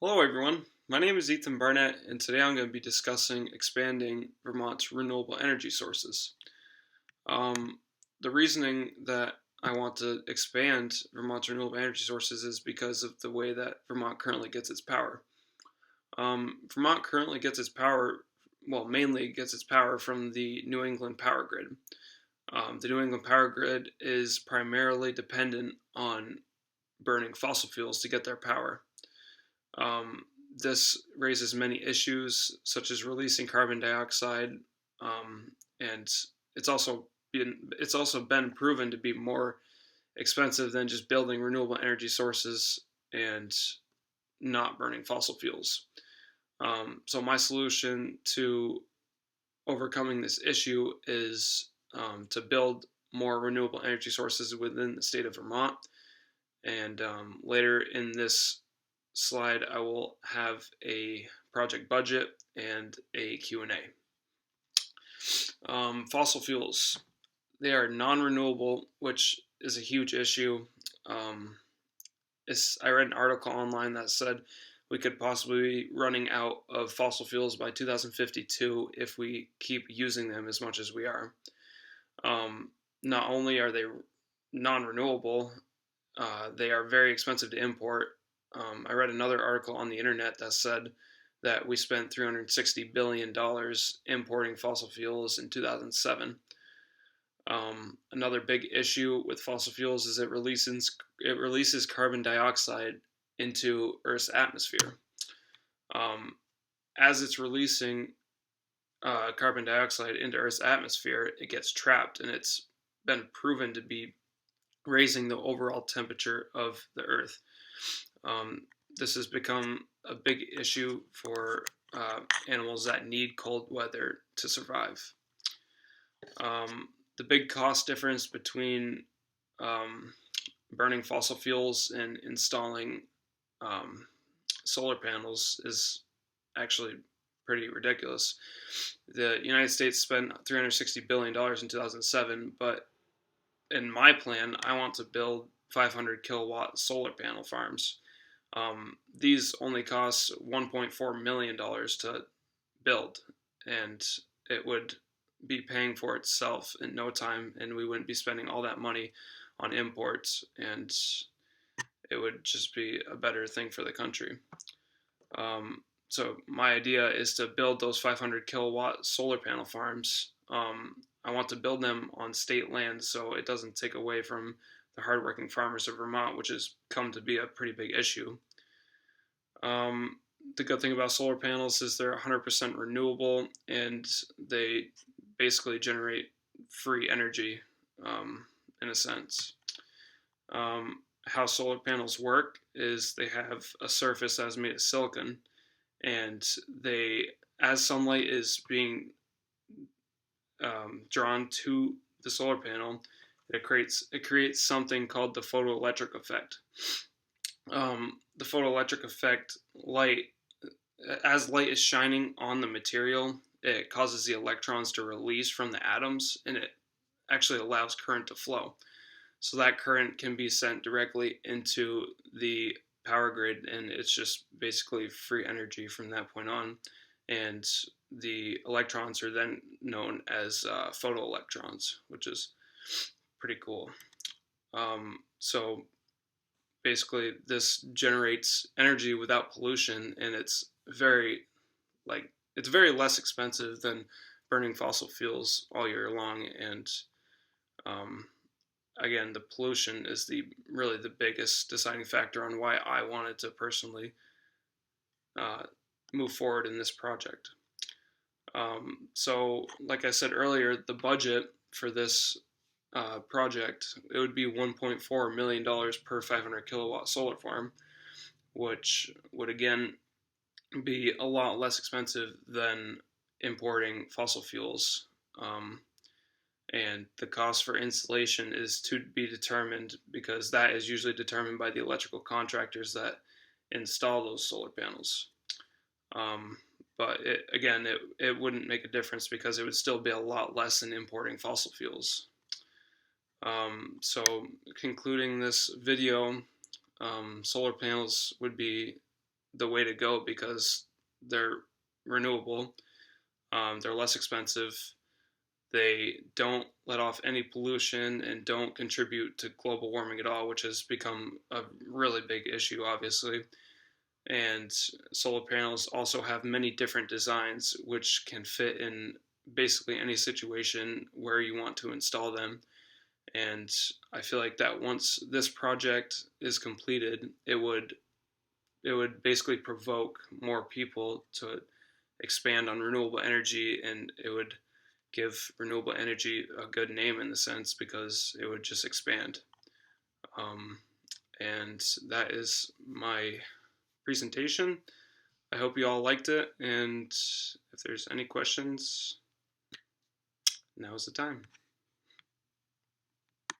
Hello everyone, my name is Ethan Barnett and today I'm going to be discussing expanding Vermont's renewable energy sources. Um, the reasoning that I want to expand Vermont's renewable energy sources is because of the way that Vermont currently gets its power. Vermont currently gets its power, mainly gets its power from the New England power grid. The New England power grid is primarily dependent on burning fossil fuels to get their power. Um, this raises many issues, such as releasing carbon dioxide, and it's also been proven to be more expensive than just building renewable energy sources and not burning fossil fuels. So my solution to overcoming this issue is to build more renewable energy sources within the state of Vermont. And later in this slide, I will have a project budget and a Q&A. Fossil fuels, they are non-renewable, which is a huge issue. Um, I read an article online that said we could possibly be running out of fossil fuels by 2052 if we keep using them as much as we are. Not only are they non-renewable, they are very expensive to import. I read another article on the internet that said that we spent $360 billion importing fossil fuels in 2007. Another big issue with fossil fuels is it releases carbon dioxide into Earth's atmosphere. Um, as it's releasing carbon dioxide into Earth's atmosphere, it gets trapped, and it's been proven to be raising the overall temperature of the Earth. Um, this has become a big issue for animals that need cold weather to survive. The big cost difference between um, burning fossil fuels and installing um, solar panels is actually pretty ridiculous. The United States spent $360 billion in 2007, but in my plan, I want to build 500 kilowatt solar panel farms. These only cost $1.4 million to build, and it would be paying for itself in no time, and we wouldn't be spending all that money on imports, and it would just be a better thing for the country. So my idea is to build those 500 kilowatt solar panel farms. I want to build them on state land so it doesn't take away from the hardworking farmers of Vermont, which has come to be a pretty big issue. Um, the good thing about solar panels is they're 100% renewable and they basically generate free energy in a sense. How solar panels work is they have a surface that is made of silicon, and as sunlight is being drawn to the solar panel, it creates something called the photoelectric effect. The photoelectric effect, as light is shining on the material, it causes the electrons to release from the atoms, and it actually allows current to flow. So that current can be sent directly into the power grid, and it's just basically free energy from that point on. And the electrons are then known as photoelectrons, which is pretty cool. So basically, this generates energy without pollution, and it's very less expensive than burning fossil fuels all year long. And um, again, the pollution is the biggest deciding factor on why I wanted to personally uh, move forward in this project. So, like I said earlier, the budget for this project, it would be $1.4 million per 500 kilowatt solar farm, which would again be a lot less expensive than importing fossil fuels. And the cost for installation is to be determined because that is usually determined by the electrical contractors that install those solar panels. Um, but it wouldn't make a difference because it would still be a lot less than importing fossil fuels. So concluding this video, solar panels would be the way to go because they're renewable, they're less expensive, they don't let off any pollution and don't contribute to global warming at all, which has become a really big issue, obviously. And solar panels also have many different designs which can fit in basically any situation where you want to install them. And I feel like that once this project is completed, it would basically provoke more people to expand on renewable energy, and it would give renewable energy a good name in the sense because it would just expand. Um, and that is my presentation. I hope you all liked it, and if there's any questions, now is the time.